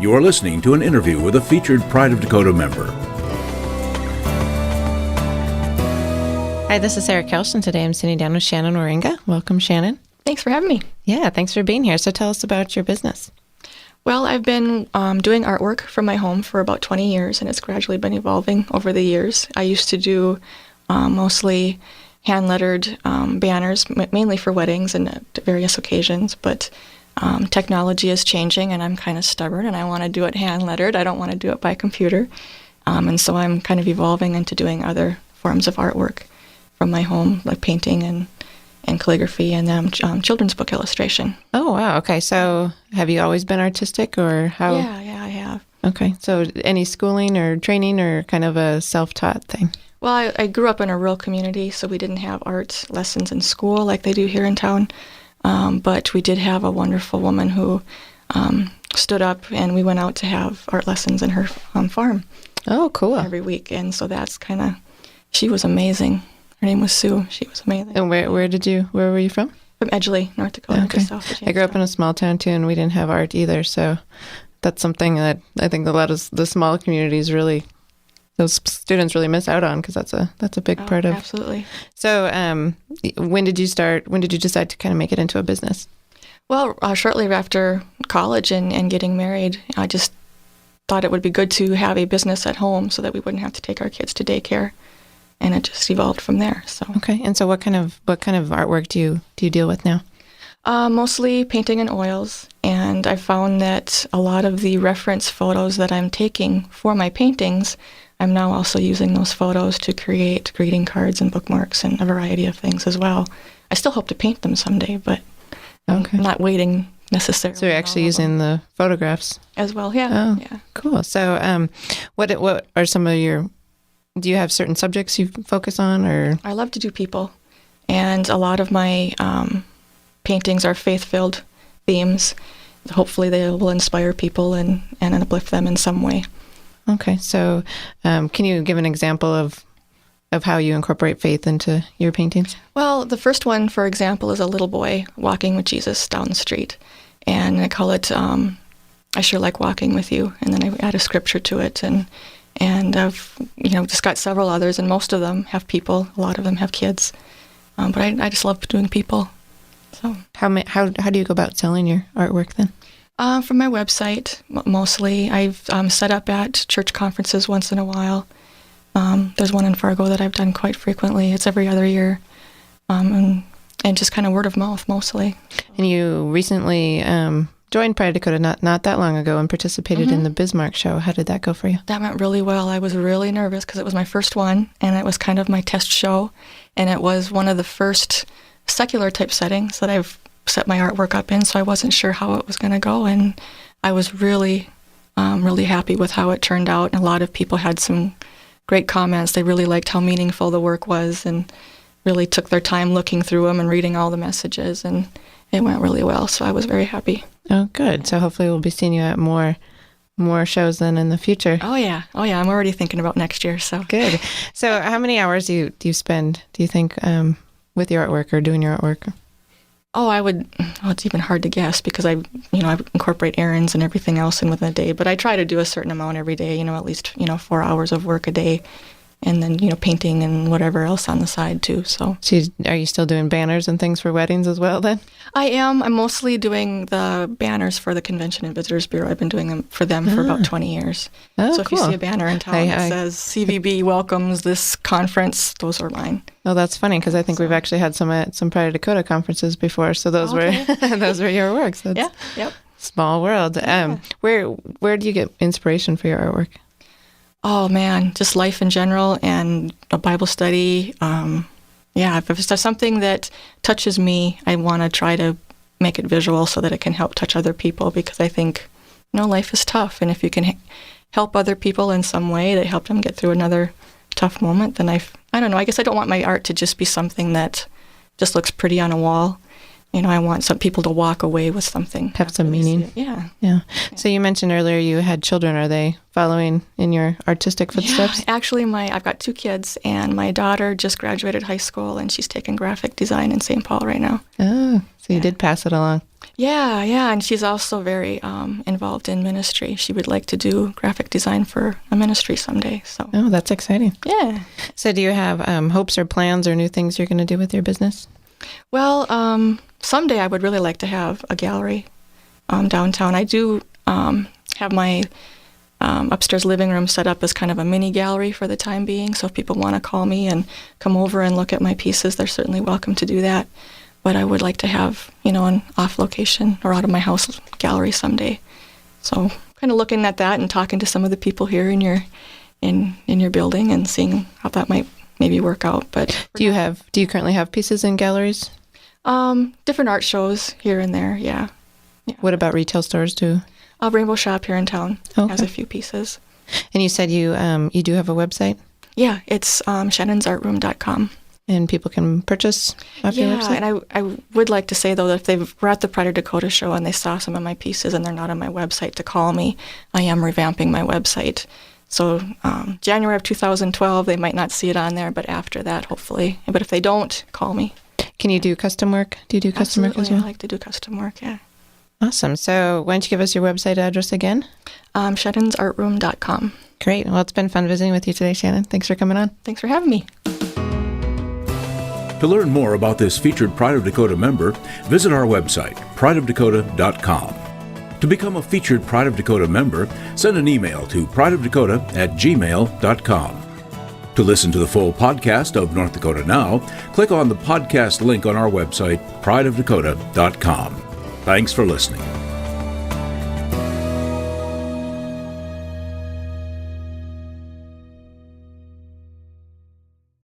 You are listening to an interview with a featured Pride of Dakota member. Hi, this is Sarah Kelch, and today I'm sitting down with Shannon Waringa. Welcome, Shannon. Thanks for having me. Yeah, thanks for being here. So tell us about your business. Well, I've been doing artwork from my home for about 20 years, and it's gradually been evolving over the years. I used to do mostly hand-lettered banners, mainly for weddings and at various occasions, but technology is changing, and I'm kind of stubborn, and I want to do it hand-lettered. I don't want to do it by computer, and so I'm kind of evolving into doing other forms of artwork from my home, like painting and calligraphy and children's book illustration. Oh, wow. Okay. So have you always been artistic or how? Yeah, I have. Okay. So any schooling or training or kind of a self-taught thing? Well, I grew up in a rural community, so we didn't have art lessons in school like they do here in town. But we did have a wonderful woman who stood up, and we went out to have art lessons in her farm. Oh, cool. Every week. And so that's kind of, she was amazing. Her name was Sue. She was amazing. And where were you from? From Edgeley, North Dakota, Okay. just south of Jamestown. I grew up in a small town too, and we didn't have art either. So that's something that I think a lot of the small communities really, those students really miss out on, because that's a big part of. Absolutely. So when did you decide to kind of make it into a business? Well, shortly after college and getting married, I just thought it would be good to have a business at home so that we wouldn't have to take our kids to daycare. And it just evolved from there. So okay. And so what kind of artwork do you deal with now? Mostly painting in oils, and I found that a lot of the reference photos that I'm taking for my paintings, I'm now also using those photos to create greeting cards and bookmarks and a variety of things as well. I still hope to paint them someday, but I'm not waiting necessarily. So you're actually using the photographs as well? Yeah. Oh, yeah. Cool. So what are some of your, do you have certain subjects you focus on, or? I love to do people, and a lot of my paintings are faith-filled themes. Hopefully they will inspire people and uplift them in some way. Okay, so can you give an example of how you incorporate faith into your paintings? Well, the first one, for example, is a little boy walking with Jesus down the street, and I call it I Sure Like Walking With You, and then I add a scripture to it, and I've just got several others, and most of them have people. A lot of them have kids, but I just love doing people. So how do you go about selling your artwork then? From my website, mostly. I've set up at church conferences once in a while. There's one in Fargo that I've done quite frequently. It's every other year, and just kind of word of mouth mostly. And you recently joined Pride of Dakota not that long ago and participated in the Bismarck show. How did that go for you? That went really well. I was really nervous because it was my first one, and it was kind of my test show, and it was one of the first secular type settings that I've set my artwork up in, so I wasn't sure how it was going to go, and I was really, really happy with how it turned out, and a lot of people had some great comments. They really liked how meaningful the work was and really took their time looking through them and reading all the messages, and it went really well, so I was very happy. Oh, good. So hopefully we'll be seeing you at more shows then in the future. Oh yeah. I'm already thinking about next year. So good. So how many hours do you spend, do you think, with your artwork or doing your artwork? It's even hard to guess because I incorporate errands and everything else in within a day, but I try to do a certain amount every day, at least, 4 hours of work a day. And then, painting and whatever else on the side, too. So are you still doing banners and things for weddings as well, then? I am. I'm mostly doing the banners for the Convention and Visitors Bureau. I've been doing them for about 20 years. Oh, so if cool. you see a banner in town that says CVB welcomes this conference, those are mine. Oh, that's funny, because I think we've actually had some at some Pride of Dakota conferences before, so those were those were your works. So yep. Small world. Yeah. Where do you get inspiration for your artwork? Oh, man, just life in general and a Bible study. If there's something that touches me, I want to try to make it visual so that it can help touch other people, because I think, life is tough. And if you can help other people in some way that help them get through another tough moment, then I don't know. I guess I don't want my art to just be something that just looks pretty on a wall. I want some people to walk away with something. Have some after they see meaning. it. Yeah. Yeah. So you mentioned earlier you had children. Are they following in your artistic footsteps? Yeah, actually, I've got 2 kids, and my daughter just graduated high school, and she's taking graphic design in St. Paul right now. Oh, so you did pass it along. Yeah, and she's also very involved in ministry. She would like to do graphic design for a ministry someday. So. Oh, that's exciting. Yeah. So do you have hopes or plans or new things you're going to do with your business? Well, someday I would really like to have a gallery downtown. I do have my upstairs living room set up as kind of a mini gallery for the time being. So if people want to call me and come over and look at my pieces, they're certainly welcome to do that. But I would like to have, an off location or out of my house gallery someday. So kind of looking at that and talking to some of the people here in your building and seeing how that might maybe work out. But do you currently have pieces in galleries? Different art shows here and there, yeah. What about retail stores too? Rainbow Shop here in town has a few pieces. And you said you do have a website? Yeah, it's shannonsartroom.com. And people can purchase off your website? Yeah, and I would like to say, though, that if they were at the Pride of Dakota show and they saw some of my pieces and they're not on my website, to call me. I am revamping my website. So January of 2012, they might not see it on there, but after that, hopefully. But if they don't, call me. Can you do custom work? Do you do custom work as well? I like to do custom work, yeah. Awesome. So why don't you give us your website address again? shannonsartroom.com. Great. Well, it's been fun visiting with you today, Shannon. Thanks for coming on. Thanks for having me. To learn more about this featured Pride of Dakota member, visit our website, prideofdakota.com. To become a featured Pride of Dakota member, send an email to prideofdakota@gmail.com. To listen to the full podcast of North Dakota Now, click on the podcast link on our website, prideofdakota.com. Thanks for listening.